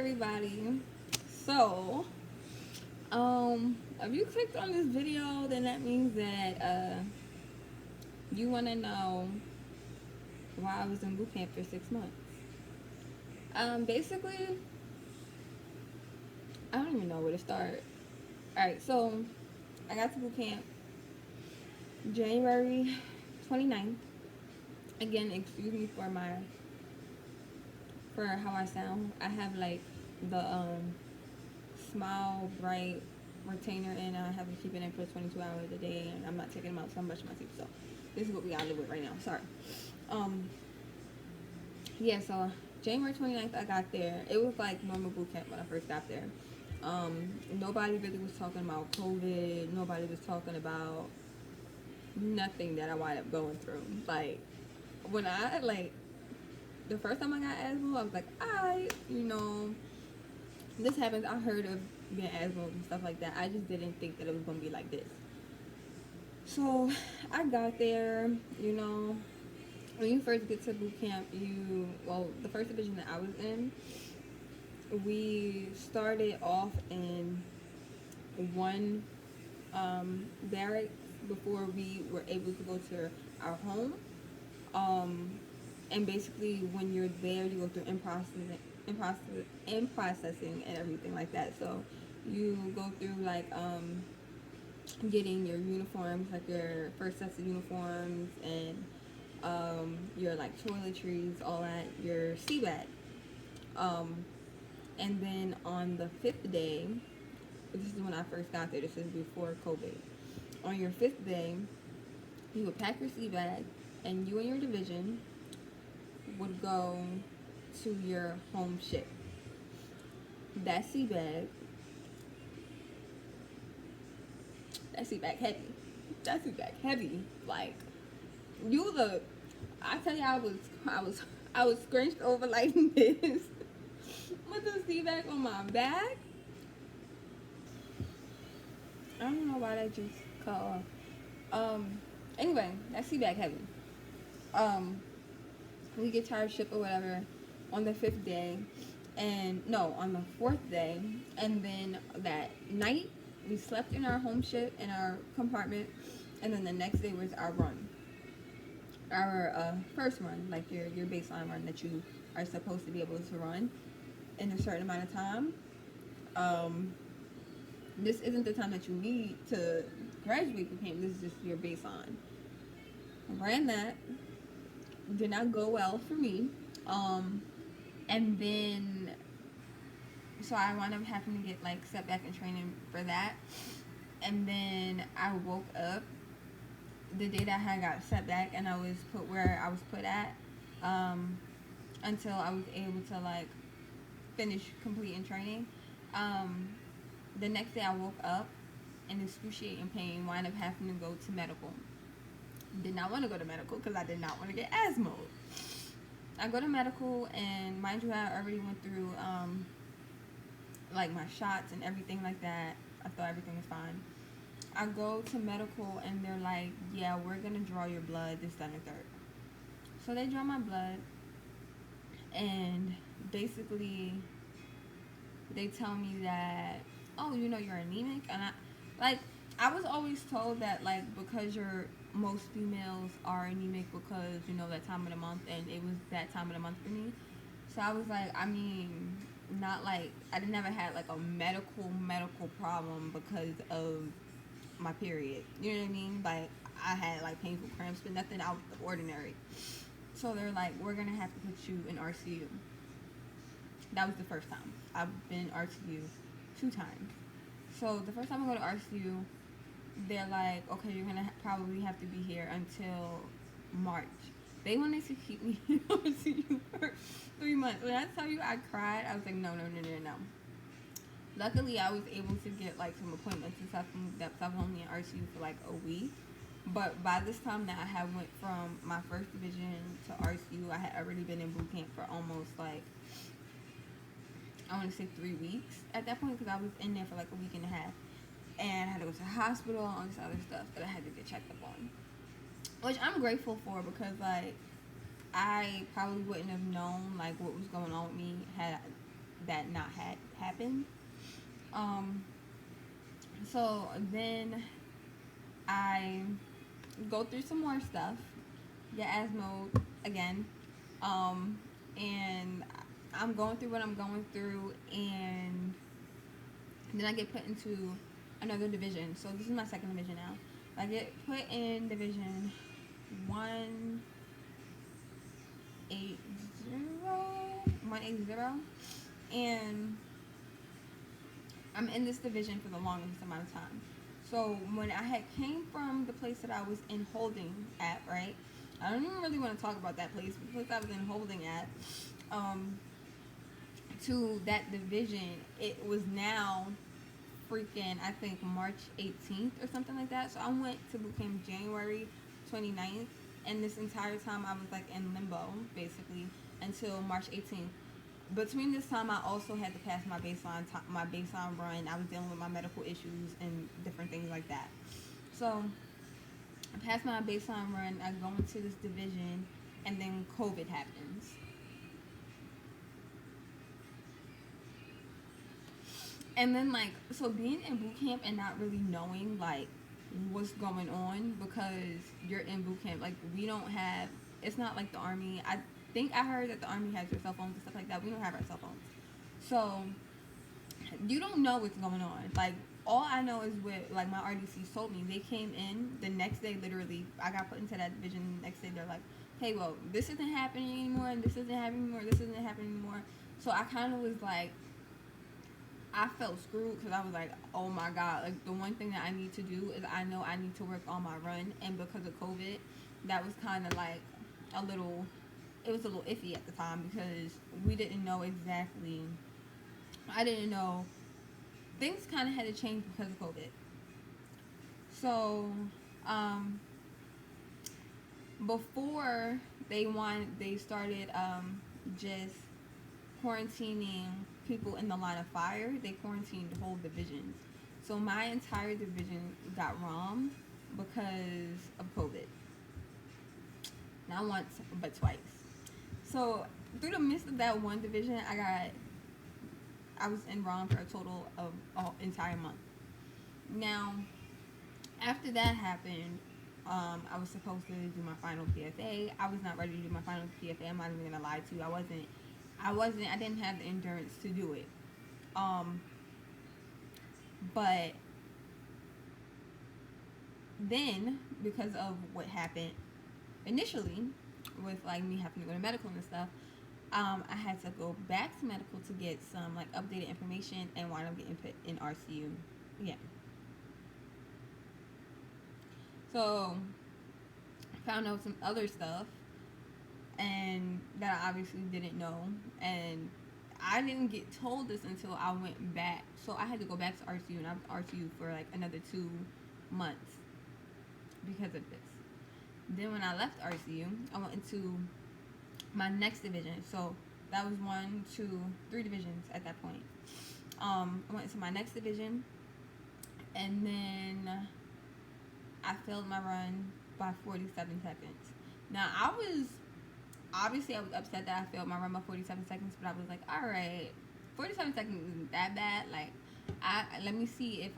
everybody. So, if you clicked on this video, then that means that you want to know why I was in boot camp for 6 months. Basically, I don't even know where to start. All right, so I got to boot camp January 29th. Again, excuse me for how I sound. I have like the Smile Bright retainer in. I have to keep it in for 22 hours a day, and I'm not taking them out, so I'm brushing my teeth. So this is what we gotta live with right now. Sorry. Yeah. So January 29th, I got there. It was like normal boot camp when I first got there. Nobody really was talking about COVID. Nobody was talking about nothing that I wound up going through. Like when I the first time I got asthma, I was like, this happens. I heard of being asthma and stuff like that. I just didn't think that it was gonna be like this. So I got there, when you first get to boot camp, the first division that I was in, we started off in one barracks before we were able to go to our home. And basically, when you're there, you go through in processing and everything like that. So you go through getting your uniforms, like your first sets of uniforms, and your toiletries, all that, your sea bag. And then on the 5th day, this is when I first got there. This is before COVID. On your 5th day, you would pack your sea bag, and you and your division would go to your home ship. That sea bag heavy. That sea bag heavy. Like you look. I tell you, I was scrunched over like this with the sea bag on my back. I don't know why that just cut off. Anyway, that sea bag heavy. We get to our ship or whatever on the 5th day, on the 4th day, and then that night we slept in our home ship in our compartment, and then the next day was our run, our first run, like your baseline run that you are supposed to be able to run in a certain amount of time. This isn't the time that you need to graduate boot camp. This is just your baseline. I ran that. Did not go well for me. And then, so I wound up having to get set back in training for that. And then I woke up the day that I got set back, and I was put where I was put at, until I was able to finish completing training. The next day I woke up in excruciating pain, wound up having to go to medical. Did not want to go to medical because I did not want to get Asmo'd. I go to medical, and mind you, I already went through my shots and everything like that. I thought everything was fine. I go to medical, and they're like, yeah, we're gonna draw your blood, this, that, and third. So they draw my blood, and basically they tell me that, oh, you're anemic. And I was always told that because most females are anemic because that time of the month, and it was that time of the month for me. So I was like, not I didn't ever had a medical problem because of my period. You know what I mean? I had painful cramps, but nothing out of the ordinary. So they're like, we're gonna have to put you in RCU. That was the first time. I've been in RCU 2 times. So the first time I go to RCU, they're like, okay, you're gonna probably have to be here until March. They wanted to keep me in RCU for 3 months. When I tell you I cried, I was like, no. Luckily, I was able to get some appointments and stuff. I was only in RCU for a week. But by this time that I had went from my first division to RCU, I had already been in boot camp for almost I want to say 3 weeks at that point, because I was in there for a week and a half. And I had to go to the hospital and all this other stuff that I had to get checked up on. Which I'm grateful for, because I probably wouldn't have known what was going on with me had that not had happened. Um, so then I go through some more stuff, get Asmo'd again, um, and I'm going through what I'm going through, and then I get put into another division. So this is my second division now. I get put in division 180, and I'm in this division for the longest amount of time. So when I had came from the place that I was in holding at, right? I don't even really want to talk about that place. The place I was in holding at, to that division, it was now freaking, I think, March 18th or something like that. So I went to boot camp January 29th, and this entire time I was like in limbo basically until March 18th. Between this time, I also had to pass my baseline run. I was dealing with my medical issues and different things like that. So I passed my baseline run. I go into this division, and then COVID happens. And then, like, so being in boot camp and not really knowing, like, what's going on, because you're in boot camp. Like, we don't have, it's not like the Army. I think I heard that the Army has their cell phones and stuff like that. We don't have our cell phones. So, you don't know what's going on. Like, all I know is what, like, my RDCs told me. They came in the next day, literally. I got put into that division the next day. They're like, hey, well, this isn't happening anymore, and this isn't happening anymore, this isn't happening anymore. So, I kind of was like, I felt screwed because I was like, oh my God, like the one thing that I need to do is I know I need to work on my run. And because of COVID, that was kind of like it was a little iffy at the time because we didn't know exactly, I didn't know, things kind of had to change because of COVID. So, before they started just quarantining people in the line of fire, they quarantined whole divisions. So my entire division got rammed because of COVID. Not once, but twice. So through the midst of that one division, I was in ROM for a total of an entire month. Now, after that happened, I was supposed to do my final PFA. I was not ready to do my final PFA. I'm not even gonna lie to you. I didn't have the endurance to do it. But then, because of what happened initially, with like me having to go to medical and stuff, I had to go back to medical to get some like updated information and wind up getting put in RCU. Yeah. So, I found out some other stuff and that I obviously didn't know, and I didn't get told this until I went back. So I had to go back to RCU, and I was RCU for like another 2 months because of this. Then when I left RCU, I went into my next division. So that was 1, 2, 3 divisions at that point. I went into my next division, and then I failed my run by 47 seconds. Now I was upset that I failed my run by 47 seconds, but I was like, all right, 47 seconds isn't that bad. Like, let me see if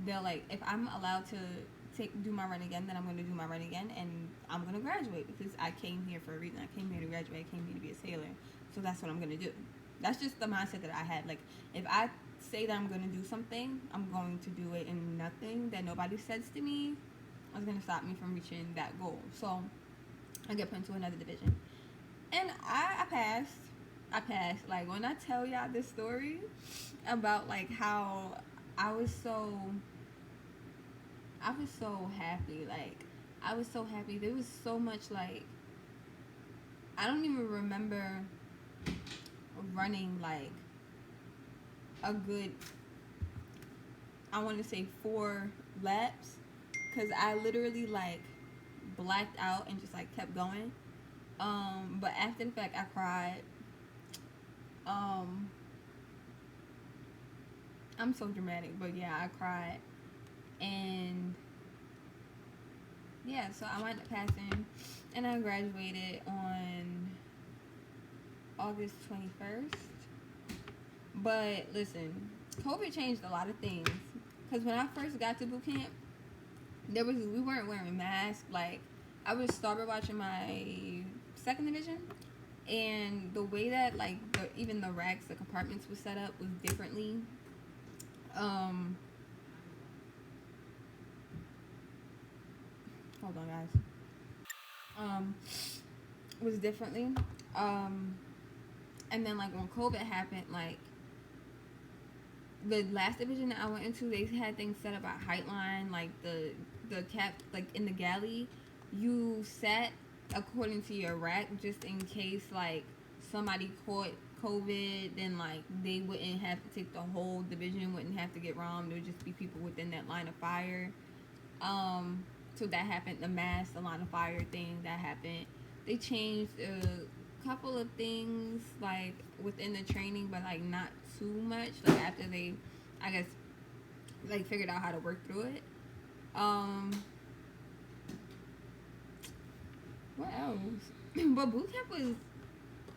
they'll like, if I'm allowed to do my run again, then I'm going to do my run again, and I'm going to graduate because I came here for a reason. I came here to graduate. I came here to be a sailor. So that's what I'm going to do. That's just the mindset that I had. Like, if I say that I'm going to do something, I'm going to do it, and nothing that nobody says to me is going to stop me from reaching that goal. So I get put into another division. And I passed. Like, when I tell y'all this story about, like, how I was so happy. Like, I was so happy. There was so much, like, I don't even remember running, like, a good, I want to say 4 laps. Because I literally, like, blacked out and just, like, kept going. But after the fact, I cried. I'm so dramatic, but yeah, I cried. And yeah, so I wound up passing, and I graduated on August 21st. But listen, COVID changed a lot of things. Because when I first got to boot camp, we weren't wearing masks. Like, I was started watching my second division, and the way that like even the racks, the compartments was set up was differently. Um, hold on, guys. Um, was differently. Um, and then like when COVID happened, like the last division that I went into, they had things set up at height line, like the cap, like in the galley, you sat according to your rack, just in case like somebody caught COVID, then like they wouldn't have to take the whole division, wouldn't have to get robbed. There would just be people within that line of fire. So that happened. The mask, the line of fire thing that happened. They changed a couple of things like within the training, but like not too much. Like after they, I guess, like figured out how to work through it. What else? But boot camp was,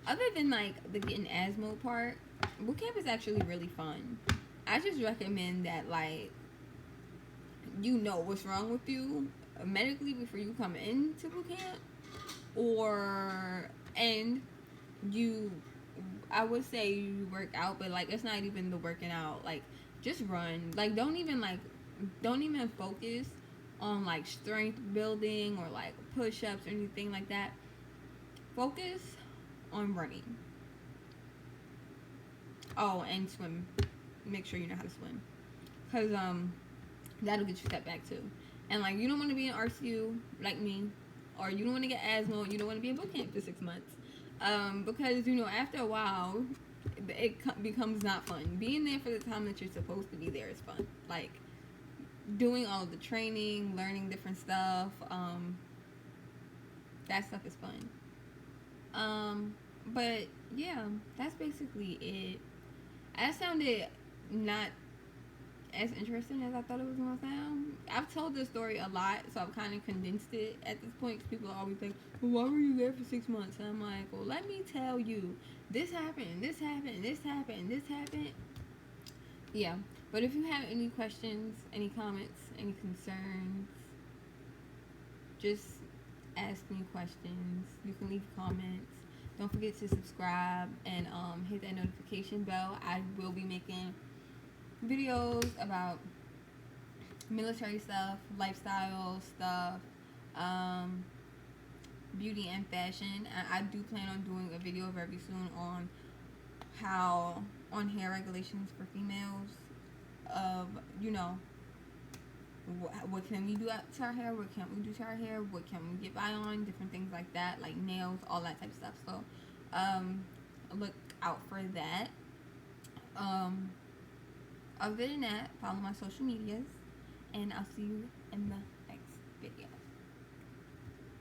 other than like the getting Asmo'd part, boot camp is actually really fun. I just recommend that like you know what's wrong with you medically before you come into boot camp, or and you, I would say you work out, but like it's not even the working out. Like just run. Like don't even focus on like strength building or like push-ups or anything like that. Focus on running. Oh, and swim. Make sure you know how to swim, cause that'll get you set back too. And like you don't want to be in RCU like me, or you don't want to get asthma. You don't want to be in boot camp for 6 months, because you know after a while it becomes not fun. Being there for the time that you're supposed to be there is fun. Like doing all of the training, learning different stuff. That stuff is fun. But yeah, that's basically it. That sounded not as interesting as I thought it was gonna sound. I've told this story a lot, so I've kind of condensed it at this point. Cause people always think, "Well, why were you there for 6 months?" And I'm like, "Well, let me tell you, this happened, this happened, this happened, this happened." Yeah, but if you have any questions, any comments, any concerns, just ask me questions. You can leave comments. Don't forget to subscribe and hit that notification bell. I will be making videos about military stuff, lifestyle stuff, um, beauty and fashion. I do plan on doing a video very soon on on hair regulations for females, of what can we do to our hair, what can't we do to our hair, what can we get by on, different things like that, like nails, all that type of stuff. So look out for that. Other than that, follow my social medias, and I'll see you in the next video.